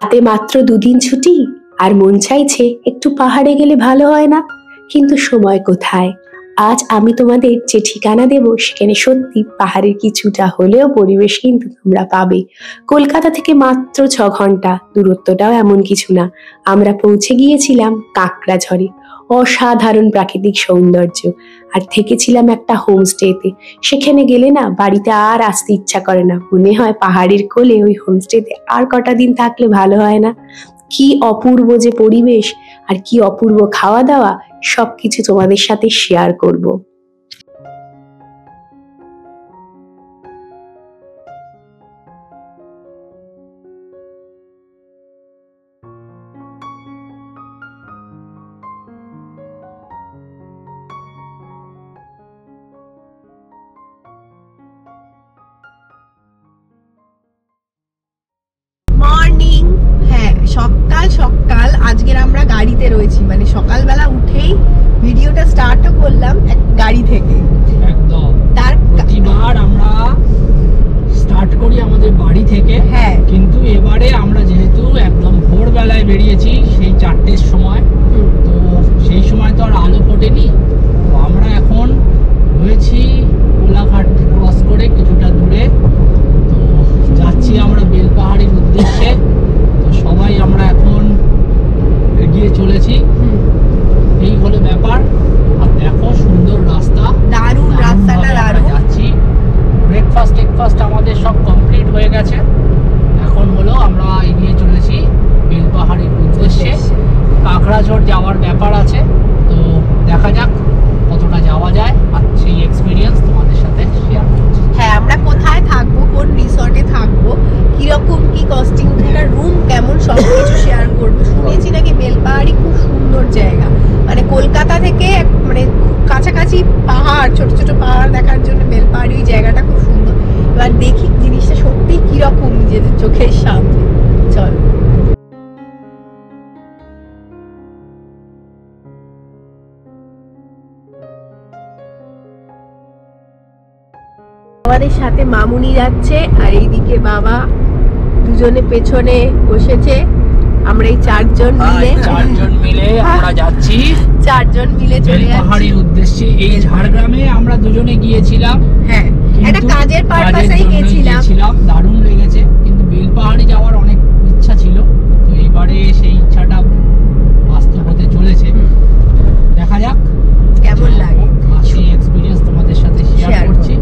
হাতে মাত্র 2 দিন ছুটি আর মন চাইছে একটু পাহাড়ে গেলে ভালো হয় না, কিন্তু সময় কোথায়। আজ আমি তোমাদের যে ঠিকানা দেব সেখানে সত্যি পাহাড়ের কিছুটা হলেও পরিবেশ কিন্তু তোমরা পাবে। কলকাতা থেকে মাত্র 6 ঘন্টা, দূরত্বটাও এমন কিছু না। আমরা পৌঁছে গিয়েছিলাম কাঁকড়াঝড়ে। অসাধারণ প্রাকৃতিক সৌন্দর্য, আর থেকেছিলাম একটা হোমস্টেতে। সেখানে গেলে না বাড়িতে আর আসতে ইচ্ছা করে না, মনে হয় পাহাড়ের কোলে ওই হোমস্টেতে আর কটা দিন থাকলে ভালো হয় না। কি অপূর্ব যে পরিবেশ আর কি অপূর্ব খাওয়া দাওয়া, সবকিছু তোমাদের সাথে শেয়ার করব। মর্নিং, হ্যাঁ সকাল সকাল আজকের আমরা গাড়িতে রয়েছি, মানে সকালবেলা উঠেই ভিডিওটা স্টার্টও করলাম গাড়ি থেকে। একদম তার প্রতিবার আমরা স্টার্ট করি আমাদের বাড়ি থেকে, হ্যাঁ কিন্তু এবারে আমরা যেহেতু একদম ভোরবেলায় বেরিয়েছি, সেই 4টের সময়, তো সেই সময় তো আর আলো ফোটেনি। তো আমরা এখন রয়েছি কোলাঘাট ক্রস করে কিছুটা দূরে, তো যাচ্ছি আমরা বেলপাহাড়ির উদ্দেশ্যে। তো সবাই আমরা এখন এগিয়ে চলেছি, এই হলো ব্যাপার। আর দেখো সুন্দর রাস্তা, দারুণ রাস্তাটা, দারুণ। যাচ্ছি, ব্রেকফাস্ট আমাদের সব কমপ্লিট হয়ে গেছে। এখন হলো আমরা এগিয়ে চলেছি বেলপাহাড়ির উদ্দেশ্যে। কাঁকড়াঝড় যাওয়ার ব্যাপার আছে, তো দেখা যাক কতটা যাওয়া যায়, আর সেই এক্সপিরিয়েন্স তোমাদের সাথে শেয়ার করছি। হ্যাঁ, আমরা কোথায় থাকবো, কোন রিসর্টে থাকবো, কিরকম কি কস্টিং, রুম কেমন, সবকিছু শেয়ার করবো। শুনেছি নাকি বেলপাহাড়ি খুব সুন্দর জায়গা, মানে কলকাতা থেকে মানে কাছাকাছি পাহাড়, ছোট ছোট পাহাড় দেখার জন্য বেলপাহাড়ি ওই জায়গাটা খুব সুন্দর। এবার দেখি জিনিসটা সত্যি কিরকম নিজেদের চোখের সামনে। চল। আমাদের সাথে মামুনি যাচ্ছে, আর এইদিকে বাবা দুজনে পেছনে বসেছে। আমরা এই 4 জন মিলে আমরা যাচ্ছি 4 জন মিলে চলে যাচ্ছি পাহাড়ির উদ্দেশ্যে। এই ঝাড়গ্রামে আমরা দুজনে গিয়েছিলাম, হ্যাঁ একটা কাজের পারপাসেই গিয়েছিলাম, দারুণ লেগেছে। কিন্তু বেলপাহাড়ি যাওয়ার অনেক ইচ্ছা ছিল, তো এবারে সেই ইচ্ছাটা বাস্তব হতে চলেছে। দেখা যাক কেমন লাগে, সেই এক্সপেরিয়েন্স তোমাদের সাথে শেয়ার করছি।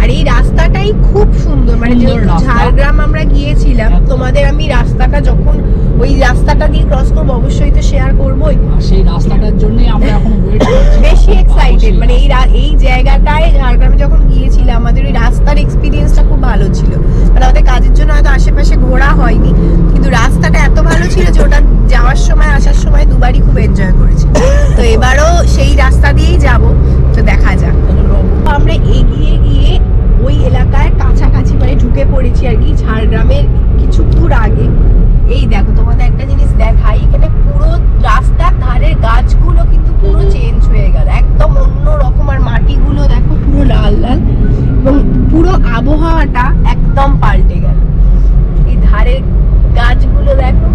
আর এই রাস্তাটাই খুব সুন্দর, মানে যেহেতু ঝাড়গ্রাম আমরা গিয়েছিলাম, তোমাদের আমি রাস্তাটা যখন ওই রাস্তাটা দিয়ে ক্রস করবো অবশ্যই তো শেয়ার করবোই। আর সেই রাস্তাটার জন্যই আমরা এখন ওয়েট করছি, বেশি এক্সাইটেড। মানে এই জায়গাটায় ঝাড়গ্রামে যখন গিয়েছিলাম আমাদের ওই রাস্তার এক্সপিরিয়েন্সটা খুব ভালো ছিল। মানে আমাদের কাজের জন্য হয়তো আশেপাশে ঘোরা হয়নি, কিন্তু রাস্তাটা এত ভালো ছিল যে ওটা যাওয়ার সময় আসার সময় দুবারই খুব এনজয় করেছি। তো এবারও সেই রাস্তা দিয়েই যাব, তো দেখা যাক। আমরা এগিয়ে গিয়ে ওই এলাকায় কাছাকাছি মানে ঢুকে পড়েছি আর কি, ঝাড়গ্রামের কিছু দূর আগে। এই দেখো তোমাদের একটা জিনিস দেখাই, এখানে পুরো রাস্তার ধারের গাছগুলো কিন্তু পুরো চেঞ্জ হয়ে গেল, একদম অন্য রকম। আর মাটিগুলো দেখো পুরো লাল লাল, এবং পুরো আবহাওয়াটা একদম পাল্টে গেল। এই ধারের গাছগুলো দেখো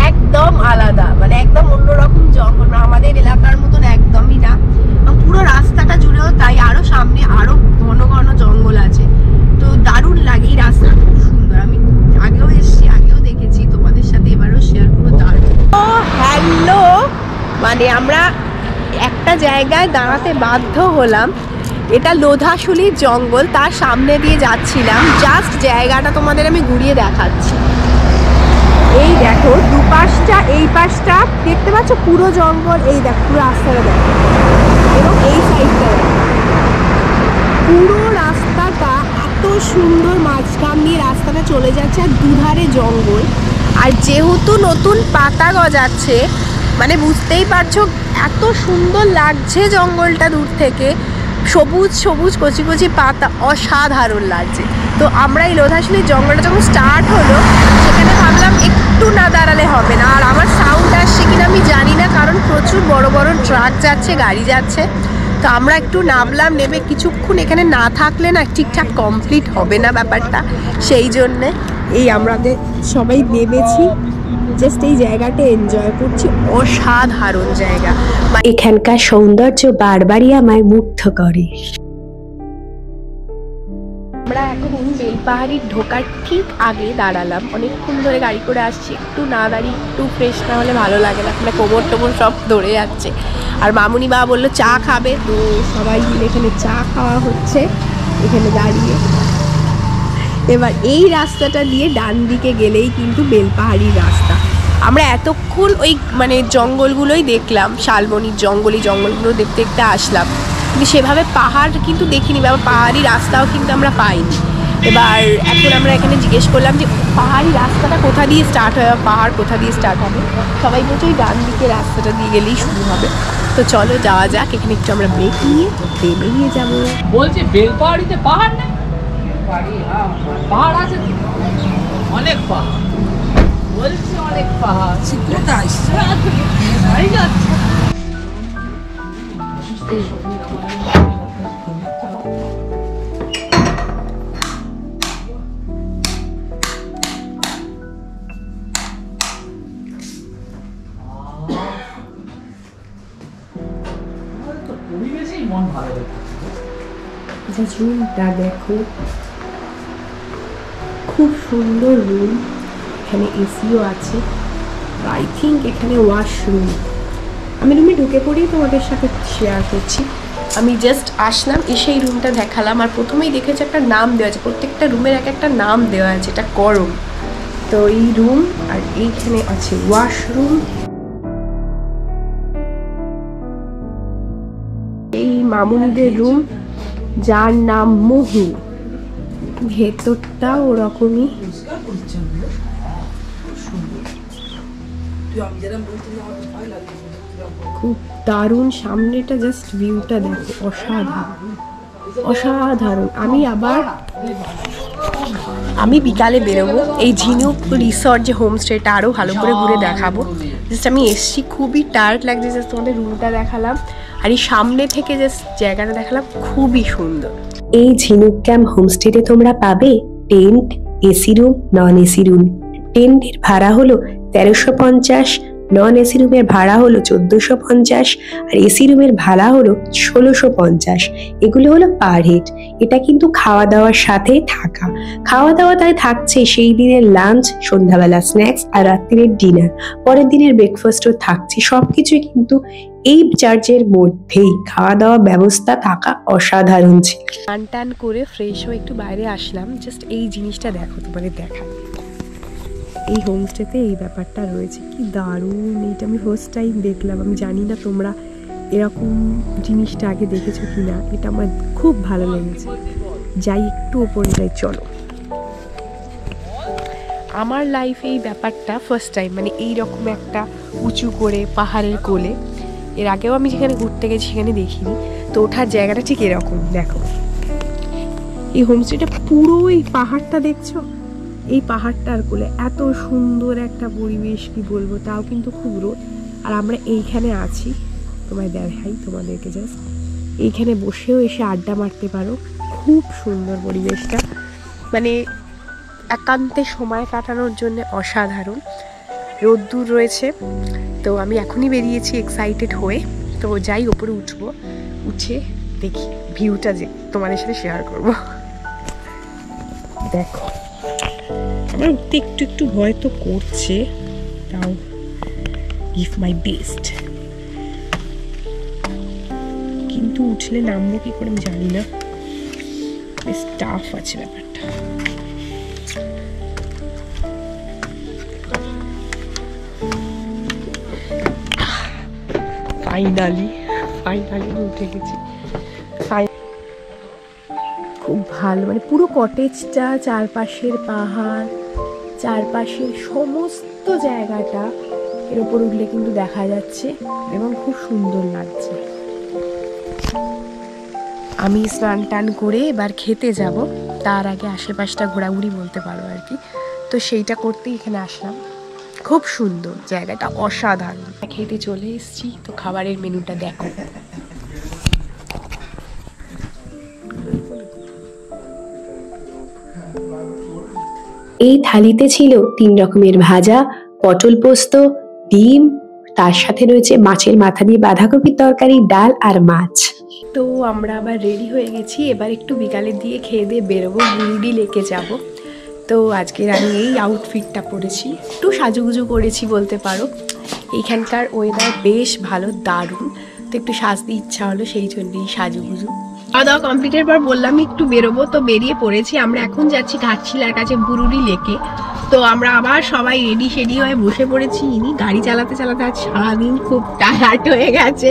একদম আলাদা, মানে একদম অন্যরকম জঙ্গল, আমাদের এলাকার মতন একদমই না। পুরো রাস্তাটা জুড়েও তাই, আরো সামনে আরো ঘন ঘন জঙ্গল আছে। তো দারুণ লাগে, এই রাস্তা খুব সুন্দর। আমি আগেও এসেছি, আগেও দেখেছি, তোমাদের সাথে এবারও শেয়ার করবো। দারুণ। ও হ্যালো, মানে আমরা একটা জায়গায় দাঁড়াতে বাধ্য হলাম। এটা লোধাশুলির জঙ্গল, তার সামনে দিয়ে যাচ্ছিলাম। জাস্ট জায়গাটা তোমাদের আমি ঘুরিয়ে দেখাচ্ছি। এই দেখো দুপাশটা, এই পাশটা দেখতে পাচ্ছ পুরো জঙ্গল, এই দেখো পুরো রাস্তাটা দেখো, এবং এই সাইডটা পুরো রাস্তাটা এত সুন্দর, মাঝখান দিয়ে রাস্তাটা চলে যাচ্ছে আর দুধারে জঙ্গল। আর যেহেতু নতুন পাতা গজাচ্ছে, মানে বুঝতেই পারছো এত সুন্দর লাগছে জঙ্গলটা দূর থেকে, সবুজ সবুজ কচি কচি পাতা, অসাধারণ লাগছে। তো আমরা এই লোধাশুলির জঙ্গলটা যখন স্টার্ট হলো, সেখানে ভাবলাম একটু না দাঁড়ালে হবে না। আর আমার সাউন্ড আসছে কিনা আমি জানি না, কারণ প্রচুর বড় বড় ট্রাক যাচ্ছে, গাড়ি যাচ্ছে। তো আমরা একটু নামলাম, নেমে কিছুক্ষণ এখানে না থাকলে না ঠিকঠাক কমপ্লিট হবে না ব্যাপারটা, সেই জন্যে এই আমাদের সবাই নেমেছি, জাস্ট এই জায়গাটা এনজয় করছি, অসাধারণ জায়গা। এখানকার সৌন্দর্য বারবারই আমায় মুগ্ধ করে। আমরা এখন বেলপাহাড়ির ঢোকার ঠিক আগে দাঁড়ালাম, অনেকক্ষণ ধরে গাড়ি করে আসছি, একটু না দাঁড়িয়ে একটু ফ্রেশ না হলে ভালো লাগে না, মানে কোমর টোমর সব ধরে যাচ্ছে। আর মামুনি বাবা বললো চা খাবে, তো সবাই মিলে এখানে চা খাওয়া হচ্ছে এখানে দাঁড়িয়ে। এবার এই রাস্তাটা দিয়ে ডান দিকে গেলেই কিন্তু বেলপাহাড়ির রাস্তা। আমরা এতক্ষণ ওই মানে জঙ্গলগুলোই দেখলাম, শালবনির জঙ্গল, এই জঙ্গলগুলো দেখতে দেখতে আসলাম, কিন্তু সেভাবে পাহাড় কিন্তু দেখিনি বা পাহাড়ি রাস্তাও কিন্তু আমরা পাইনি। এবার এখন আমরা এখানে জিজ্ঞেস করলাম যে পাহাড়ি রাস্তাটা কোথা দিয়ে স্টার্ট হয়, পাহাড় কোথা দিয়ে স্টার্ট হবে। সবাই বলছে ওই ডান দিকে রাস্তাটা দিয়ে গেলেই শুরু হবে। তো চলো যাওয়া যাক, এখানে একটু আমরা ব্রেক নিয়ে বেরিয়ে যাবো। বলছে বেলপাহাড়িতে পাহাড় নেই, পাহাড় আছে তো, অনেক পাহাড় বলছে, অনেক পাহাড় কোথায় যাচ্ছে। পরিবেশেই মন ভালো লাগে। রুমটা দেখো, খুব সুন্দর রুম, এখানে এসিও আছে, আই থিঙ্ক এখানে ওয়াশরুম। আমি রুমে ঢুকে পড়েই তোমাদের সাথে শেয়ার করছি। আমি জাস্ট আসলাম, এসে এই রুমটা দেখালাম, আর প্রথমেই দেখেছি একটা নাম দেওয়া আছে, প্রত্যেকটা রুমের এক একটা নাম দেওয়া আছে, এটা গরম। তো এই রুম, আর এইখানে আছে ওয়াশরুম। এই মামুনিদের রুম, যার নাম মহু, ভেতরটা ওরকমই। খুব দারুণ, সামনেটা জাস্ট ভিউটা দেখো, অসাধারণ অসাধারণ। আমি বিকালে বেরোবো, এই ঝিনুক রিসর্ট যে হোমস্টেটা আরও ভালো করে ঘুরে দেখাবো। জাস্ট আমি এসছি, খুবই টায়ার্ড লাগছে, জাস্ট তোমাদের রুমটা দেখালাম আর এই সামনে থেকে জাস্ট জায়গাটা দেখালাম, খুবই সুন্দর। এই ঝিনুক ক্যাম্প হোমস্টেতে তোমরা পাবে tent, AC room, non AC room. টেন্টের ভাড়া হলো 1350, নন এসি রুমের ভাড়া হলো 1450, আর এসি রুমের ভাড়া হলো 1650। এগুলো হলো পার হেড। এটা কিন্তু খাওয়া দাওয়ার সাথে থাকা, খাওয়া দাওয়া তাই থাকছে, সেই দিনের লাঞ্চ, সন্ধ্যাবেলা স্ন্যাক্স আর রাত্রির ডিনার, পরের দিনের ব্রেকফাস্টও থাকছে, সবকিছুই কিন্তু এই চার্চের মধ্যেই। খাওয়া দাওয়া ব্যবস্থা থাকা অসাধারণ ছিল। টান টান করে ফ্রেশ হয়ে একটু বাইরে আসলাম, জাস্ট এই জিনিসটা দেখো, তোমাদের দেখা, এই হোমস্টেতে এই ব্যাপারটা রয়েছে, কি দারুণ। এটা আমি ফার্স্ট টাইম দেখলাম, আমি জানি না তোমরা এরকম জিনিসটা আগে দেখেছো কি না, এটা আমার খুব ভালো লেগেছে। যাই একটু ওপরে যাই, চলো। আমার লাইফে এই ব্যাপারটা ফার্স্ট টাইম, মানে এইরকম একটা উঁচু করে পাহাড়ের কোলে। এর আগেও আমি যেখানে ঘুরতে গেছি সেখানে দেখিনি, তো ওঠার জায়গাটা ঠিক এরকম। দেখো এই হোমস্টেটা পুরো এই পাহাড়টা দেখছো, এই পাহাড়টার কোলে এত সুন্দর একটা পরিবেশ, কি বলবো, তাও কিন্তু খুব রোদ। আর আমরা এইখানে আছি, তোমায় দেখাই তোমাদেরকে, জাস্ট এইখানে বসেও এসে আড্ডা মারতে পারো, খুব সুন্দর পরিবেশটা, মানে একান্তে সময় কাটানোর জন্য অসাধারণ। রোদ্দুর রয়েছে, তো আমি এখনই বেরিয়েছি এক্সাইটেড হয়ে। তো যাই ওপরে উঠবো, উঠে দেখি ভিউটা, যে তোমাদের সাথে শেয়ার করব। দেখো আমার উঠতে একটু একটু ভয় তো করছে, তাও গিভ মাই বেস্ট, কিন্তু উঠলে নামবো কি করে আমি জানি না, বেশ টাফ আছে ব্যাপারটা। ফাইনালি উঠে গেছি। খুব ভালো, মানে পুরো কটেজটা, চারপাশের পাহাড়, চারপাশের সমস্ত জায়গাটা এর উপর উঠলে কিন্তু দেখা যাচ্ছে এবং খুব সুন্দর লাগছে। আমি স্নান টান করে এবার খেতে যাব, তার আগে আশেপাশটা ঘোরাঘুরি বলতে পারো আর কি, তো সেইটা করতেই এখানে আসলাম। খুব সুন্দর জায়গাটা, অসাধারণ। খেতে চলে এসেছি, তো খাবারের মেনুটা দেখো। এই থালিতে ছিল 3 রকমের ভাজা, পটল পোস্ত, ডিম, তার সাথে রয়েছে মাছের মাথা দিয়ে বাঁধাকপির তরকারি, ডাল আর মাছ। তো আমরা আবার রেডি হয়ে গেছি, এবার একটু বিকালের দিয়ে খেয়ে দিয়ে বেরোবো, বুরুডি লেকে যাব। তো আজকের আমি এই আউটফিটটা পরেছি, একটু সাজুগুজু করেছি বলতে পারো। এইখানকার ওয়েদার বেশ ভালো, দারুণ, তো একটু সাজতে ইচ্ছা হলো, সেই জন্যই সাজুগুজু। খাওয়া দাওয়া কমপ্লিটের পর বললাম একটু বেরোবো, তো বেরিয়ে পড়েছি। আমরা এখন যাচ্ছি ঘাটশিলার কাছে বুরুডি লেকে। তো আমরা আবার সবাই রেডি শেডি হয়ে বসে পড়েছি। ইনি গাড়ি চালাতে চালাতে আজ সারাদিন খুব টায়ার্ড হয়ে গেছে,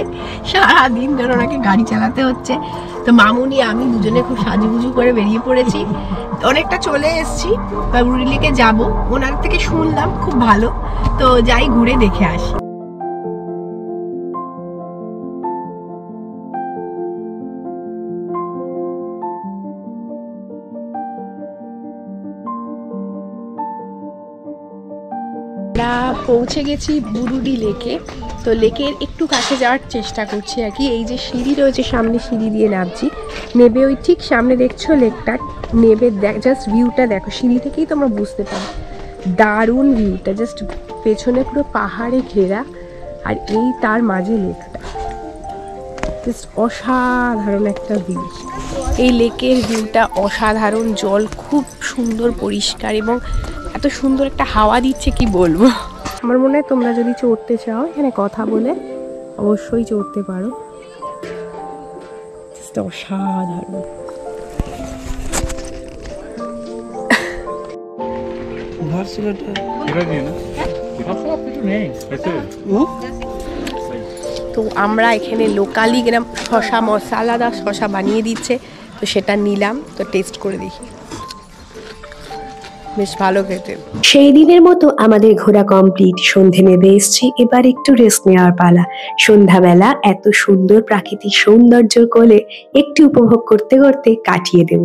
সারাদিন ধরে ওনাকে গাড়ি চালাতে হচ্ছে। তো মামুনি আমি দুজনে খুব সাজুগুজু করে বেরিয়ে পড়েছি, অনেকটা চলে এসেছি, বুরুডি লেকে যাবো। ওনার থেকে শুনলাম খুব ভালো, তো যাই ঘুরে দেখে আসি। আমরা পৌঁছে গেছি বুরুডি লেকে। তো লেকের একটু কাছে যাওয়ার চেষ্টা করছি আর কি। এই যে সিঁড়ি রয়েছে, সামনে সিঁড়ি দিয়ে নামছি, নেবে ওই ঠিক সামনে দেখছো লেকটা, নেবে জাস্ট ভিউটা দেখো, সিঁড়ি থেকেই তোমরা বুঝতে পারো দারুণ ভিউটা, জাস্ট পেছনে পুরো পাহাড়ে ঘেরা, আর এই তার মাঝে লেকটা, জাস্ট অসাধারণ একটা ভিউ। এই লেকের ভিউটা অসাধারণ, জল খুব সুন্দর পরিষ্কার এবং এত সুন্দর একটা হাওয়া দিচ্ছে কি বলবো। আমার মনে হয় তোমরা যদি চড়তে চাও এখানে কথা বলে অবশ্যই চড়তে পারো, অসাধারণ। তো আমরা এখানে লোকালি গ্রাম শশা, মশলাদার শশা বানিয়ে দিচ্ছে, তো সেটা নিলাম, তো টেস্ট করে দেখি, বেশ ভালো খেতে। সেই দিনের মতো আমাদের ঘোরা কমপ্লিট, সন্ধে নেমে এসছে, এবার একটু রেস্ট নেওয়ার পালা। সন্ধ্যাবেলা এত সুন্দর প্রাকৃতিক সৌন্দর্য কোলে একটু উপভোগ করতে করতে কাটিয়ে দেব।